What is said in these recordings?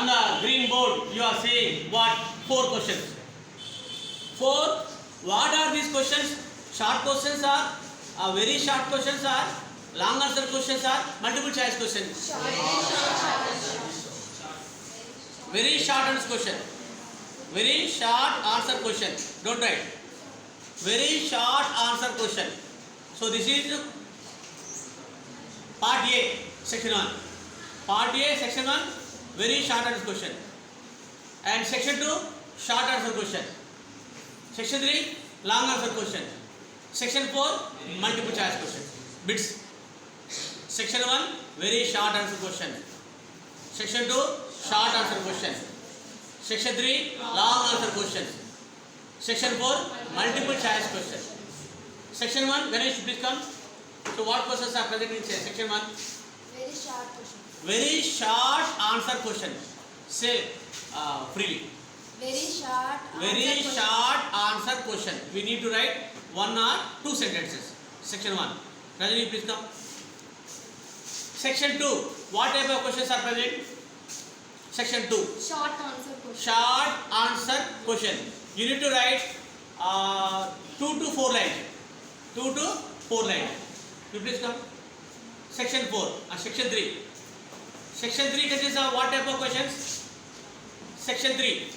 On the green board, you are seeing what? 4 questions. 4. What are these questions? Short questions are, very short questions are, long answer questions are, multiple choice questions. Very short answer question. Very short answer question. Don't write. Very short answer question. So this is part A, section 1. Part A, section 1, very short answer question. And section 2, short answer question. Section 3, long answer question. Section 4, multiple choice question. Bits. Section 1, very short answer question. Section 2, short answer question. Section 3, long answer question. Section 4, multiple choice question. Section 1, Ganesh, please come. So what questions are present in section 1? Very short question. Very short answer question. Say freely. Very short. Very short answer question. We need to write 1 or 2 sentences. Section 1. Rajani, please come. Section 2. What type of questions are present? Section 2. Short answer question. Short answer question. You need to write 2 to 4 lines. 2 to 4 lines. You please come. Section 4. Section 3. Section 3 consists of what type of questions? Section 3.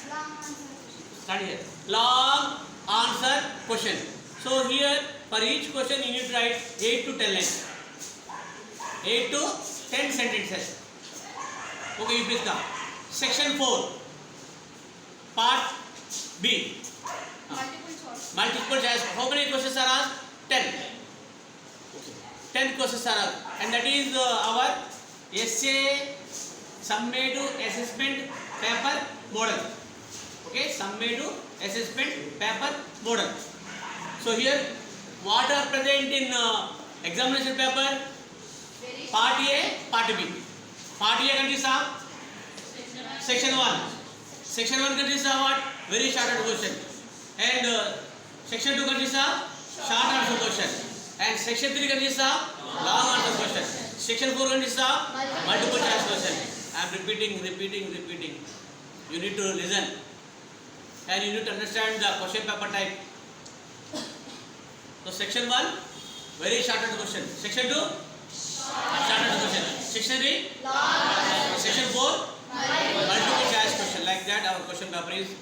Long answer question. Start here. Long answer question. So here for each question you need to write 8 to 10 lines. 8 to 10 sentences. Okay, you please come. Section 4. Part B. Multiple choice. Multiple choice. How many questions are asked? 10. Okay. 10 questions are asked. And that is our essay summative assessment paper model. Okay, summative assessment paper model. So here what are present in examination paper? Part A, Part B. Part A consists of section 1. Section 1 consists of what? Very short answer question. And section 2 consists of short answer question. And section 3 consists of long answer question. Section 4 consists of multiple choice question. I am repeating. You need to listen. And you need to understand the question paper type. So section 1, very short answer question. Section 2, short answer question. Section 3, section 4, multiple choice question. Like that our question paper is,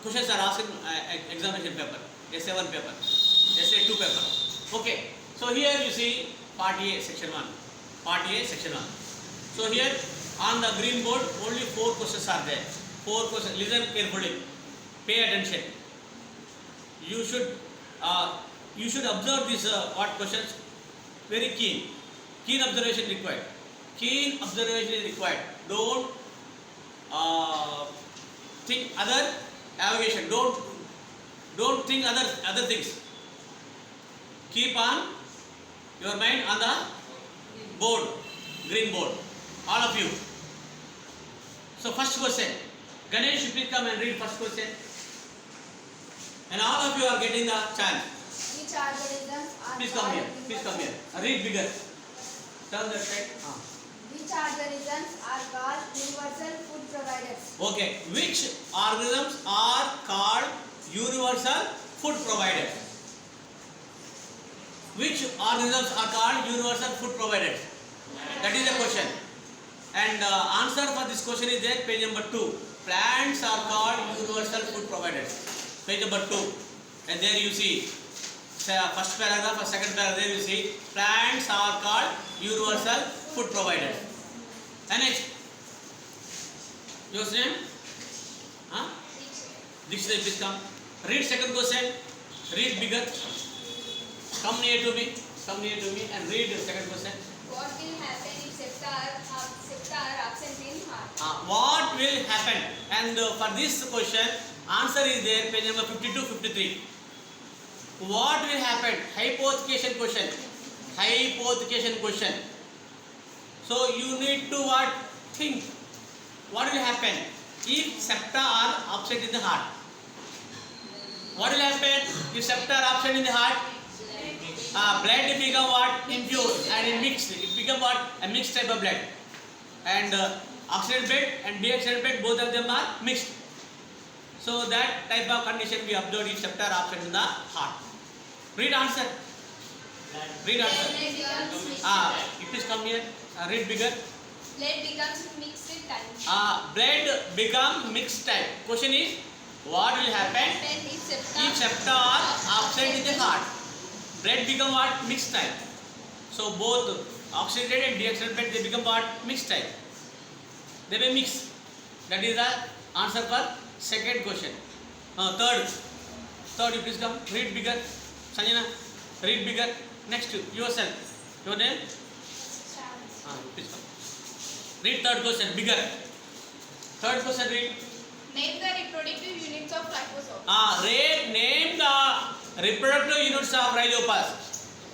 questions are asked in examination paper, essay 1 paper, essay 2 paper. Okay, so here you see part A, section 1. Part A, section 1. So here on the green board only 4 questions are there. 4 questions. Listen carefully. Pay attention. You should observe these what questions very keen. Keen observation required. Keen observation is required. Don't think other avocation. Don't think other things. Keep on your mind on the board, green board. All of you. So first question. Ganesh, please come and read first question. And all of you are getting the chance. Which organisms are Please come here. Please come here. Read bigger. Turn that side. Which organisms are called universal food providers? Okay. Which organisms are called universal food providers? Which organisms are called universal food providers? That is the question. And answer for this question is there, page number 2. Plants are called universal food providers. Page number 2. And there you see first paragraph or second paragraph, there you see plants are called universal food providers. And next, your name? Dictionary, please come. Read second question. Read bigger. Come near to me and read the second question. What will happen if septa are absent in heart? What will happen? And for this question, answer is there, page number 52, 53. What will happen? Hypothecation question. Hypothecation question. So you need to what? Think. What will happen if septa are absent in the heart? What will happen if septa are absent in the heart? Blood become what? Impure and mixed. It become what? A mixed type of blood. And oxygen bed and deoxygen bed, both of them are mixed. So that type of condition we observed is septal absent in the heart. Read answer. Read answer. Lead becomes mixed It is come here. Read bigger. Lead becomes mixed type. Blood become mixed type. Question is, what will happen if septa are absent in the heart? Blood become what? Mixed type. So both oxygenated and deoxygenated they become what? Mixed type. They may mix. That is the answer for second question. Third, you please come. Read bigger. Sanjana, read bigger. Next, yourself. Your name? Please come. Read third question. Bigger. Third question. Read. Name the reproductive units of ribosome. Name the reproductive units of rhizopas.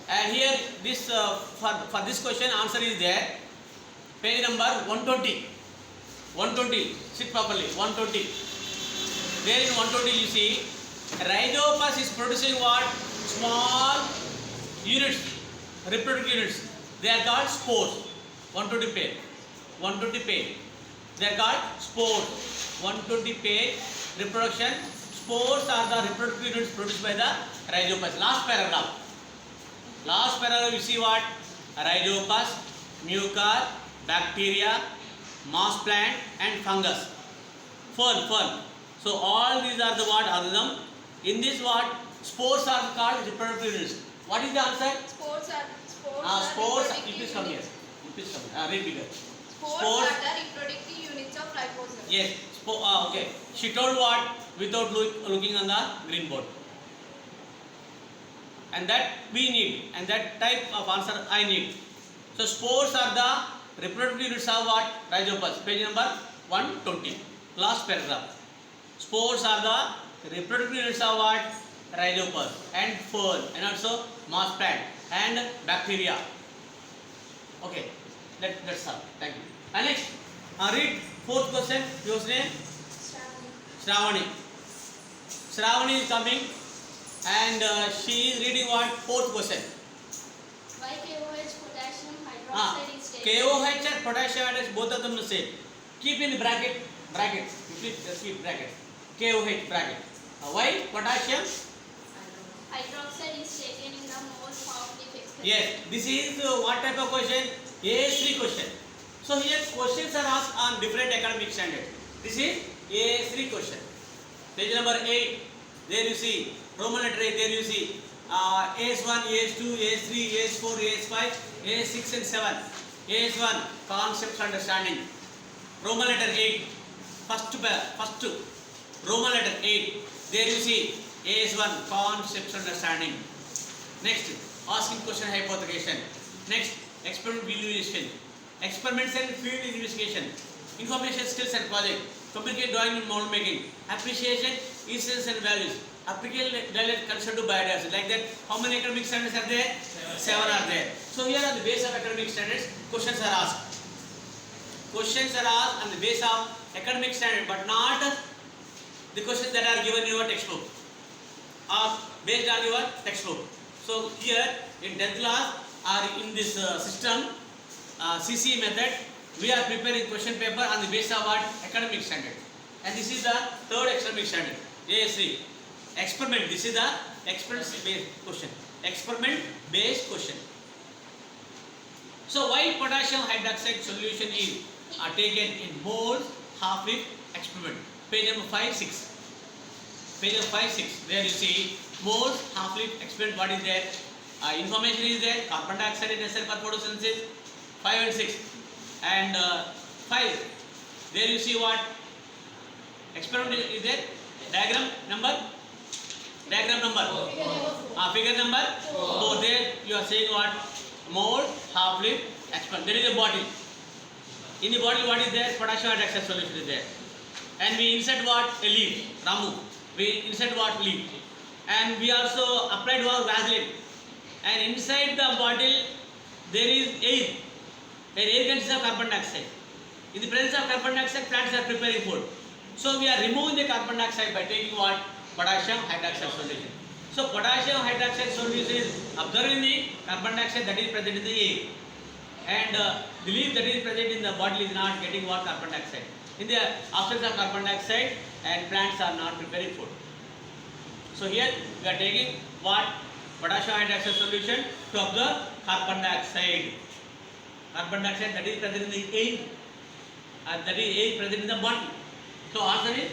And here this for this question answer is there. Page number 120. 120. Sit properly. 120. There in 120 you see rhizopus is producing what? Small units, reproductive units. They are called spores. 120 page. 120 page. They are called spores. 120 page reproduction. Spores are the reproductive units produced by the rhizopus. Last paragraph. Last paragraph you see what? Rhizopus, mucor, bacteria, moss plant and fungus. Fern. So all these are the what organism. In this what? Spores are called reproductive units. What is the answer? Spores are Spores. reproductive You please come here. units. You please come here. Read bigger. Spores are the reproductive units of ribosome. Yes. Okay. She told what? Without looking on the green board. And that we need. And that type of answer I need. So spores are the reproductive units of what? Rhizopus. Page number 120. Last paragraph. Spores are the reproductive units of what? Rhizopus and fern and also moss plant and bacteria. Okay. That's all. Thank you. And next, read fourth question. Your name? Shravani. Shravani is coming and she is reading what? Fourth question. Why KOH potassium hydroxide is taken? KOH and potassium hydroxide both of them the same. Keep in bracket. You please keep bracket. KOH bracket. Why potassium? Hydroxide is taken in the moles of the experiment. Yes. This is what type of question? AS3 question. So here questions are asked on different academic standards. This is AS3 question. Page number 8. There you see Roman letter A. There you see AS1, AS2, AS3, AS4, AS5, AS6 and 7. AS1 concepts understanding. Roman letter 8. First Roman letter 8. There you see AS1 concepts understanding. Next, asking question hypothecation. Next, experiment evaluation. Experiments and field investigation. Information skills and project. Communicate drawing and model making. Appreciation, essence and values. Applicable knowledge concerned to biodiversity. Like that, how many academic standards are there? 7 are there. So here on the base of academic standards, questions are asked. Questions are asked on the base of academic standard, but not the questions that are given in your textbook. Are based on your textbook. So here in 10th class or in this system CC method, we are preparing question paper on the basis of what? Academic standard. And this is the third academic standard, AS3. Experiment. This is the experiment based question. Experiment based question. So why potassium hydroxide solution is taken in moles half-life experiment? Page number 5, 6. Page number 5, 6. There you see moles half-life experiment. What is there? Information is there. Carbon dioxide is necessary for photosynthesis. 5 and 6. And 5. There you see what? Experiment is there. Diagram number. Figure number 4. There you are saying what? Mole half-life experiment. There is a bottle. In the bottle what is there? Potassium hydroxide solution is there. And we insert what? A leaf. Ramu. We insert what? Leaf. And we also applied what? Vaseline. And inside the bottle there is air. And air consists of carbon dioxide. In the presence of carbon dioxide, plants are preparing food. So we are removing the carbon dioxide by taking what? Potassium hydroxide solution. So potassium hydroxide solution is absorbing the carbon dioxide that is present in the air. and the leaf that is present in the bottle is not getting what? Carbon dioxide. In the absence of carbon dioxide, and plants are not preparing food. So here we are taking what? Potassium hydroxide solution to observe carbon dioxide. Carbon dioxide that is present in the air, and that is air present in the bottle. So answer is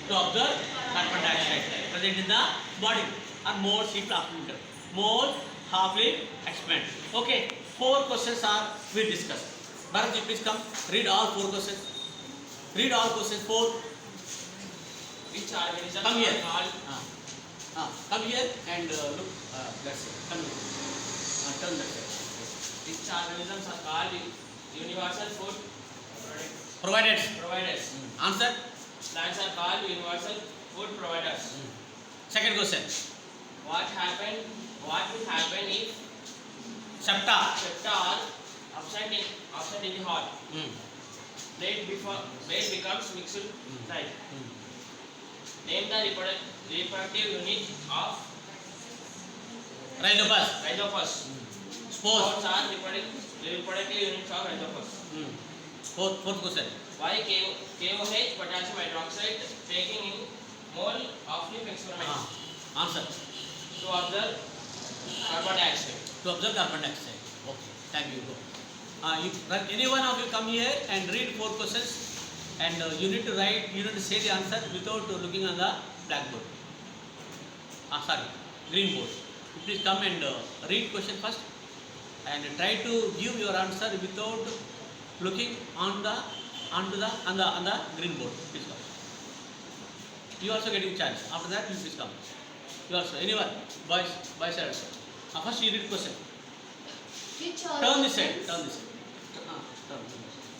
to observe carbon dioxide present in the body or more sheep after more half-life expand. Okay, 4 questions are we discussed. Bharat, you please come read all 4 questions. Read all questions 4. Which organisms Come here. are called Come here and look. That's it. Come here. Turn that way. which organisms are called universal food Provided. providers? Answer. Plants are called universal food providers. Second question. What will happen if Septa. septa are absent in the heart? Blood becomes mixed type. Name the reproductive unit of Rhizopus. rhizopus. Spores. Spores are reproductive units of rhizopus. Fourth question. Why KOH potassium hydroxide taking in mole of leaf experiment? Answer. To observe carbon dioxide. To observe carbon dioxide. Okay. Thank you. Go. Any one of you come here and read 4 questions, and you need to write. You need to say the answer without looking on the blackboard. Sorry, green board. You please come and read question first, and try to give your answer without looking on the green board. Please come. You also getting chance. After that, you please come. You also, anyone, boys side also. First you read question. Turn this side. Turn.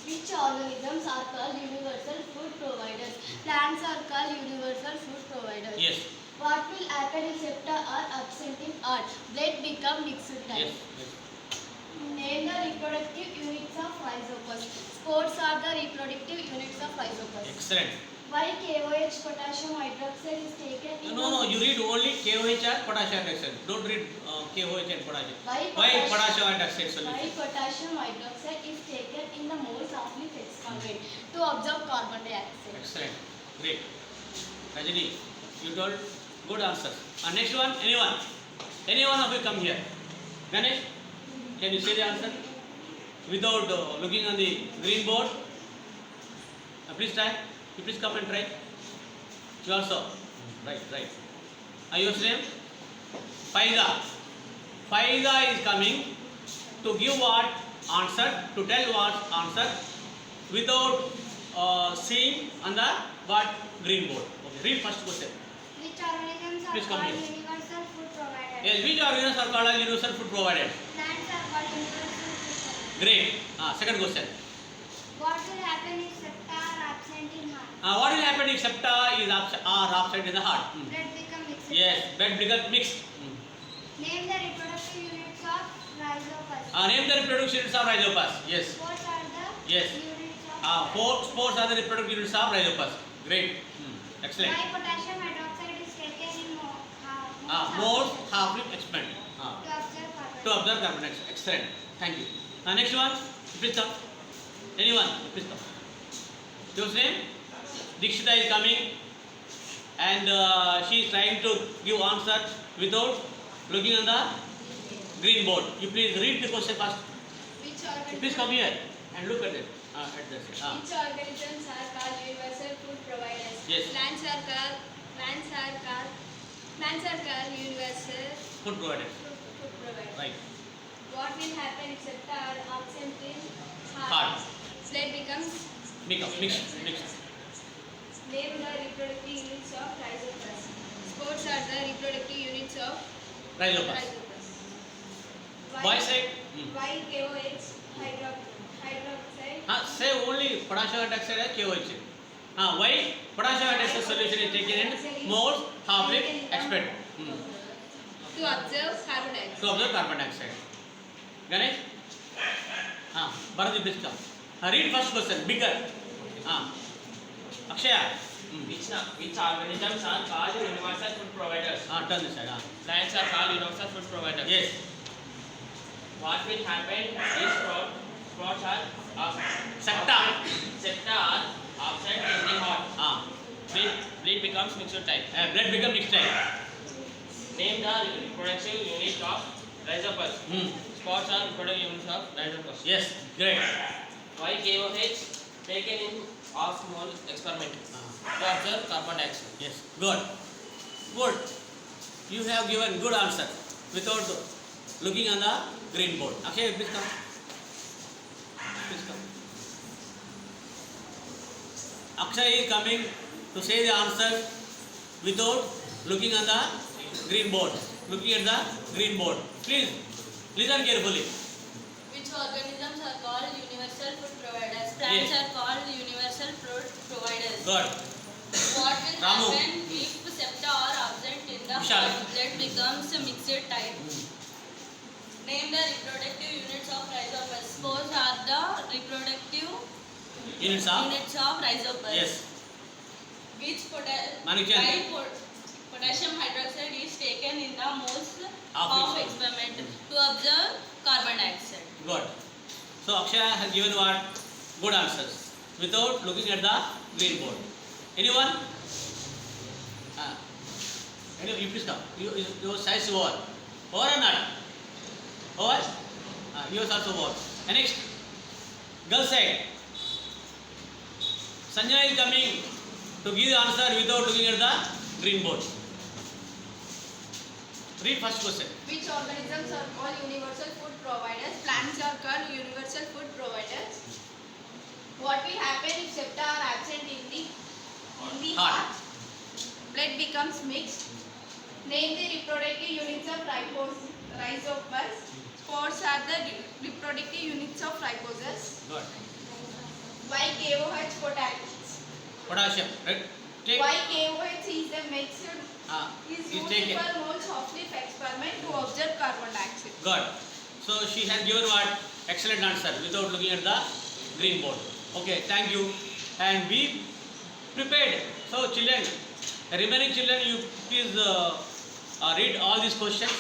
Which organisms are called universal food providers? Plants are called universal food providers. Yes. What will happen if septa are absent in earth? Blood become mixed type. Yes. Name the reproductive units of rhizopus. Spores are the reproductive units of rhizopus. Excellent. Why KOH potassium hydroxide is taken in No. You read only KOH or potassium hydroxide. Don't read KOH and potassium. Why potassium hydroxide Why solution? potassium hydroxide is taken in the moles of leaf excrement to observe carbon dioxide. Excellent. Great. Rajini, you told good answer. Next one, anyone? Any one of you come here. Ganesh, can you say the answer without looking on the green board? Please try. You please come and try. You also. Right. Your name? Faiza. Faiza is coming to give what answer, to tell what answer without seeing on the what green board. Okay. Read first question. Which organisms are Please come called here. universal food providers? Yes, which organisms are called as universal food providers? Plants are called universal food providers. Great. Second question. What will happen if septa are absent in heart? What will happen if septa are absent in the heart? Blood become mixed. Yes, blood becomes mixed. Name the reproductive units of rhizopus. Name the reproductive units of rhizopus. Yes. Spores are the Yes. units of Spores are the reproductive units of rhizopus. Great. Excellent. Why potassium hydroxide is taken in More half-life expand. to observe carbon To observe carbon dioxide. Excellent. Thank you. Next one. Please come. Anyone? Please come. Your name? Dikshita is coming, and she is trying to give answer without looking on the green board. You please read the question first. You please come here and look at it. Which organisms are called universal food providers? Yes. Plants are called universal Food provided. food providers. Right. What will happen if septa are absent in Heart. heart? Blood becomes Mixed. Name the reproductive units of rhizopus. Spores are the reproductive units of Rhizopus. rhizopus. Boy side. Why KOH hydroxide? Say only potassium hydroxide or KOH. Why potassium hydroxide solution is taken in moles half-life expand. To observe carbon dioxide. To observe carbon dioxide. Ganesh? Bharat, please come. Read first question, bigger. Akshaya. Which organisms are called universal food providers? Turn this side. Plants are called universal food providers. Yes. What will happen if becomes mixed type. Blood become mixed type. Name the reproductive unit of rhizopus. Spots are reproductive units of rhizopus. Yes, great. Why KOH taken in half mole experiment to observe carbon dioxide. Yes, good. Good. You have given good answer without looking on the green board. Akshay, please come. Please come. Akshay is coming to say the answer without looking on the green board. Looking at the green board. Please listen carefully. Which organisms are called universal food providers? Plants Yes. are called universal food providers. Good. What will Ramu. happen if septa are absent in the Vishal. blood becomes a mixed type? Name the reproductive units of rhizopus. Spores are the reproductive Units of? units of rhizopus. Yes. Which Manikchand. while potassium hydroxide is taken in the moles Of of experiment to observe carbon dioxide. Good. So Akshay has given what? Good answers without looking at the green board. Anyone? Anyone? You please come. Your size over. Over or not? Over? Yours also over. And next, girl side. Sanjana is coming to give the answer without looking at the green board. Read first question. Which organisms are called universal food providers? Plants are called universal food providers. What will happen if septa are absent in the Heart. heart? Blood becomes mixed. Name the reproductive units of rhizopus. Spores are the reproductive units of rhizospores. Good. Why KOH Potassium. Right? Take. Why KOH is a mixed is Is used taken. for moles of leaf experiment to observe carbon dioxide. Good. So she has given what? Excellent answer without looking at the green board. Okay, thank you. And be prepared. So children, remaining children, you please read all these questions.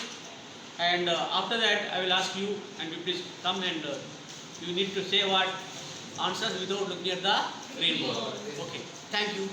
And after that, I will ask you, and you please come and you need to say what answers without looking at the green board. Okay, thank you.